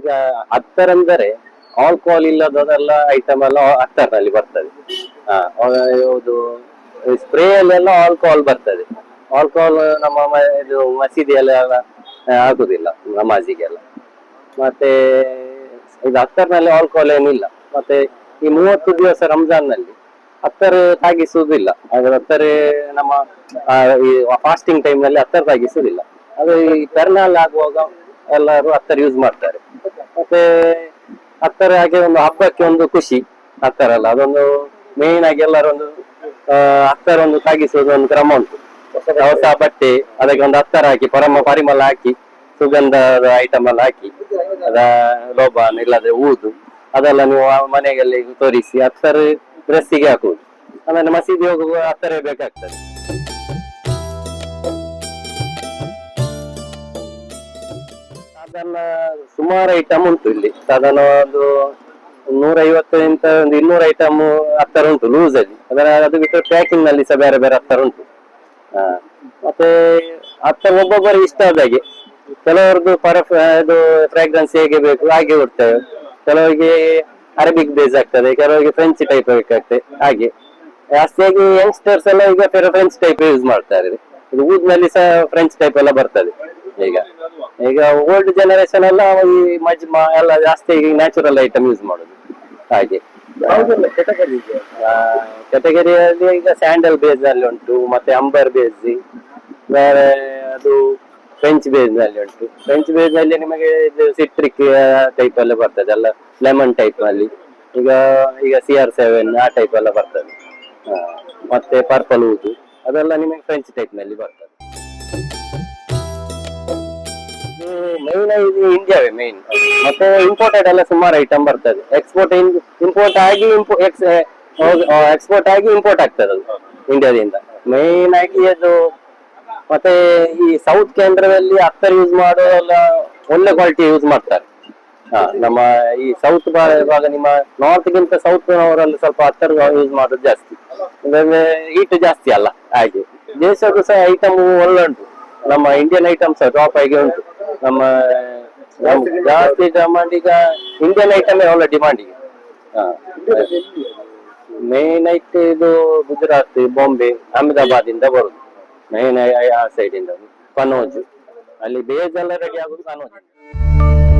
ಈಗ ಅತ್ತರಂದರೆ alcohol ಇಲ್ಲದೆಲ್ಲ item ಎಲ್ಲ ಅತ್ತರ್ನಲ್ಲಿ ಬರ್ತದೆ. ಇದು ಸ್ಪ್ರೇ ಅಲ್ಲೆಲ್ಲ ಆಲ್ಕೋಹಾಲ್ ಬರ್ತದೆ. ಆಲ್ಕೋಹಾಲ್ ನಮ್ಮ ಇದು ಮಸೀದಿಯಲ್ಲೆಲ್ಲ ಆಗುದಿಲ್ಲ ನಮಾಜಿಗೆಲ್ಲ. ಮತ್ತೆ ಇದು ಅತ್ತರ್ನಲ್ಲಿ ಆಲ್ಕೋಹಾಲ್ ಏನಿಲ್ಲ. ಮತ್ತೆ ಈ 30 ದಿವಸ ರಂಜಾನ್ ನಲ್ಲಿ ಅತ್ತರ್ ತಾಗಿಸುವುದಿಲ್ಲ. ಅದು ಅತ್ತರ್ ನಮ್ಮ ಈ ಫಾಸ್ಟಿಂಗ್ ಟೈಮ್ ನಲ್ಲಿ ಅತ್ತರ್ ತಾಗಿಸುವುದಿಲ್ಲ. ಅದು ಈ ಪೆರ್ನಾಲ್ ಆಗುವಾಗ ಎಲ್ಲರೂ ಅತ್ತರ್ ಯೂಸ್ ಮಾಡ್ತಾರೆ. ಮತ್ತೆ ಅತ್ತರ್ ಹಾಗೆ ಒಂದು ಹಬ್ಬಕ್ಕೆ ಒಂದು ಖುಷಿ ಅತ್ತರಲ್ಲ, ಅದೊಂದು ಮೇನ್ ಆಗಿ ಎಲ್ಲರೂ ಒಂದು ಅತ್ತರ್ ಒಂದು ತಾಗಿಸುವುದು ಒಂದು ಕ್ರಮ ಉಂಟು. ಹೊಸ ಬಟ್ಟೆ ಅದಕ್ಕೆ ಒಂದು ಅತ್ತರ್ ಹಾಕಿ ಪರಿಮಳ ಹಾಕಿ ಸುಗಂಧದ ಐಟಮ್ ಎಲ್ಲ ಹಾಕಿ ಅದ ಲೋಬಾನ್ ಇಲ್ಲದ್ರೆ ಊದು ಅದೆಲ್ಲ ನೀವು ಮನೆಯಲ್ಲಿ ತೋರಿಸಿ ಅತ್ತರ್ ಡ್ರೆಸ್ಸಿಗೆ ಹಾಕುವುದು. ಆಮೇಲೆ ಮಸೀದಿ ಹೋಗುವ ಅತ್ತರೇ ಬೇಕಾಗ್ತದೆ. ಸಾಧಾರಣ ಸುಮಾರು ಐಟಮ್ ಉಂಟು ಇಲ್ಲಿ. ಸಾಧಾರಣ ಒಂದು 150 ಒಂದು 200 ಐಟಮ್ ಅತ್ತರ್ ಉಂಟು ಲೂಸ್ ಅಲ್ಲಿ. ಅದು ಬಿಟ್ಟರೆ ಪ್ಯಾಕಿಂಗ್ ನಲ್ಲಿ ಸಹ ಬೇರೆ ಬೇರೆ ಅತ್ತರ್ ಉಂಟು. ಮತ್ತೆ ಅತ್ತರ್ ಒಬ್ಬೊಬ್ಬರಿಗೆ ಇಷ್ಟ ಆದಾಗೆ, ಕೆಲವರದ್ದು ಇದು ಫ್ರಾಗ್ರೆನ್ಸ್ ಹೇಗೆ ಬೇಕು ಹಾಗೆ ಕೊಡ್ತೇವೆ. ಕೆಲವರಿಗೆ ಅರಬಿಕ್ ಬೇಸ್ ಆಗ್ತದೆ, ಕೆಲವರಿಗೆ ಫ್ರೆಂಚ್ ಟೈಪ್ ಬೇಕಾಗ್ತದೆ. ಹಾಗೆ ಜಾಸ್ತಿಯಾಗಿ ಯಂಗ್ಸ್ಟರ್ಸ್ ಎಲ್ಲ ಈಗ ಫ್ರೆಂಚ್ ಟೈಪ್ ಯೂಸ್ ಮಾಡ್ತಾರೆ. ಇದು ಊದ್ನಲ್ಲಿ ಸಹ ಫ್ರೆಂಚ್ ಟೈಪ್ ಎಲ್ಲ ಬರ್ತದೆ. ಈಗ ಓಲ್ಡ್ ಜನರೇಷನ್ ಎಲ್ಲ ಈ ಮಜ್ಮಾ ಎಲ್ಲ ಜಾಸ್ತಿ ನ್ಯಾಚುರಲ್ ಐಟಮ್ ಯೂಸ್ ಮಾಡುದು. ಹಾಗೆ ಕ್ಯಾಟಗರಿಯಲ್ಲಿ ಈಗ ಸ್ಯಾಂಡಲ್ ಬೇಸ್ ಅಲ್ಲಿ ಉಂಟು, ಮತ್ತೆ ಅಂಬರ್ ಬೇಸ್, ಬೇರೆ ಅದು ಫ್ರೆಂಚ್ ಬೇಸ್ ನಲ್ಲಿ ಉಂಟು. ಫ್ರೆಂಚ್ ಬೇಸ್ ನಲ್ಲಿ ನಿಮಗೆ ಇದು ಸಿಟ್ರಿಕ್ ಟೈಪ್ ಎಲ್ಲ ಬರ್ತದೆ, ಎಲ್ಲ ಲೆಮನ್ ಟೈಪ್ ಅಲ್ಲಿ. ಈಗ CR7 ಆ ಟೈಪ್ ಎಲ್ಲ ಬರ್ತದೆ. ಮತ್ತೆ ಪರ್ಪಲ್ ಊದು ಅದೆಲ್ಲ ನಿಮಗೆ ಫ್ರೆಂಚ್ ಟೈಪ್ ನಲ್ಲಿ ಬರ್ತದೆ. ಮೈನ್ ಇದು ಇಂಡಿಯಾವೇ ಮೈನ್. ಮತ್ತೆ ಇಂಪೋರ್ಟೆಡ್ ಎಲ್ಲ ಸುಮಾರು ಐಟಮ್ ಬರ್ತದೆ. ಇಂಪೋರ್ಟ್ ಆಗಿ ಎಕ್ಸ್ಪೋರ್ಟ್ ಆಗಿ ಇಂಪೋರ್ಟ್ ಆಗ್ತದೆ ಅದು ಇಂಡಿಯಾದಿಂದ ಮೈನ್ ಆಗಿ ಅದು. ಮತ್ತೆ ಈ ಸೌತ್ ಕೇಂದ್ರದಲ್ಲಿ ಅತ್ತರ್ ಯೂಸ್ ಮಾಡೋಲ್ಲ, ಒಳ್ಳೆ ಕ್ವಾಲಿಟಿ ಯೂಸ್ ಮಾಡ್ತಾರೆ. ನಮ್ಮ ಈ ಸೌತ್ ಭಾಗ ನಿಮ್ಮ ನಾರ್ತ್ ಗಿಂತ ಸೌತ್ ನವರಲ್ಲಿ ಸ್ವಲ್ಪ ಅತ್ತರ್ ಯೂಸ್ ಮಾಡೋದು ಜಾಸ್ತಿ. ಅಂದ್ರೆ ಹೀಟ್ ಜಾಸ್ತಿ ಅಲ್ಲ, ಹಾಗೆ ದೇಶದ್ದು ಸಹ ಐಟಮ್ ಒಳ್ಳೆ ಉಂಟು. ನಮ್ಮ ಇಂಡಿಯನ್ ಐಟಮ್ಸ್ ಟಾಪ್ ಆಗಿ ಉಂಟು. ನಮ್ಮ ಜಾಸ್ತಿ ಡಿಮಾಂಡ್ ಈಗ ಇಂಡಿಯನ್ ಐಟಮ್ ಒಳ್ಳೆ ಡಿಮಾಂಡ್ ಈಗ. ಮೇನ್ ಐಟ್ ಇದು ಗುಜರಾತ್, ಬಾಂಬೆ, ಅಹಮದಾಬಾದ್ ಇಂದ ಬರುದು ಮೇನ್ ಆ ಸೈಡ್ ಇಂದ. ಕನೋಜ್ ಅಲ್ಲಿ ಬೇಸ್ ಎಲ್ಲ ರೆಡಿ ಆಗುದು ಕನೋಜ್.